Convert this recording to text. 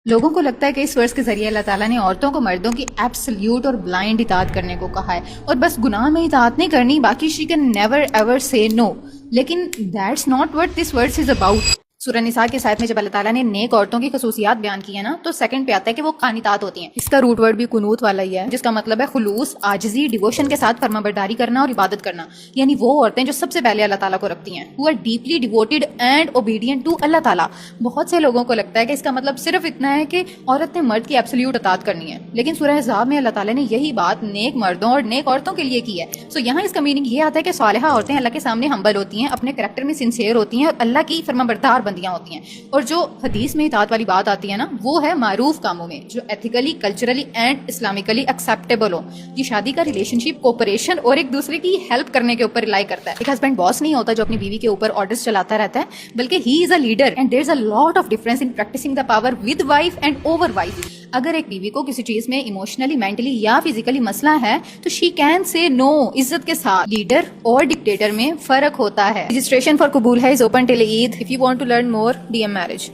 لوگوں کو لگتا ہے کہ اس ورس کے ذریعے اللہ تعالیٰ نے عورتوں کو مردوں کی ایبسلیوٹ اور بلائنڈ اطاعت کرنے کو کہا ہے اور بس گناہ میں اطاعت نہیں کرنی، باقی she can never ever say no. لیکن that's not what this verse is about. Surah Nisa کے ساتھ میں جب اللہ تعالیٰ نے نیک عورتوں کی خصوصیات بیان کی ہیں نا، تو سیکنڈ پہ آتا ہے کہ وہ قانتات ہوتی ہیں. اس کا روٹ ورڈ بھی قنوت والا ہی ہے، جس کا مطلب ہے خلوص، عاجزی، ڈیووشن کے ساتھ فرما برداری کرنا اور عبادت کرنا. یعنی وہ عورتیں جو سب سے پہلے اللہ تعالیٰ کو رکھتی ہیں، وہ deeply devoted and obedient to Allah تعالیٰ. بہت سے لوگوں کو لگتا ہے کہ اس کا مطلب صرف اتنا ہے کہ عورت نے مرد کی ایبسلیوٹ اطاعت کرنی ہے، لیکن سورہ احزاب میں اللہ تعالیٰ نے یہی بات نیک مردوں اور نیک عورتوں کے لیے کی ہے. سو یہاں اس کا میننگ یہ آتا ہے کہ صالحہ عورتیں اللہ کے سامنے ہمبل ہوتی ہیں، اپنے کریکٹر میں سنسیئر ہوتی ہیں اور اللہ کی فرما بردار بندیاں ہوتی ہیں. اور جو حدیث میں اطاعت والی بات آتی ہے نا، وہ ہے معروف کاموں میں جو ethically, culturally and Islamically acceptable ہو. یہ شادی کا ریلیشن شپ کوپریشن اور ایک دوسرے کی ہیلپ کرنے کے اوپر ریلائی کرتا ہے. ایک ہسبینڈ باس نہیں ہوتا جو اپنی بیوی کے اوپر آرڈرز چلاتا رہتا ہے، بلکہ he is a leader and there is a lot of difference in practicing the power with wife and over wife. اگر ایک بیوی کو کسی چیز میں ایموشنلی، مینٹلی یا فزیکلی مسئلہ ہے تو شی کین سے نو عزت کے ساتھ. لیڈر اور ڈکٹیٹر میں فرق ہوتا ہے. Registration for Qubool Hai is open till Eid. If you want to learn more D M marriage.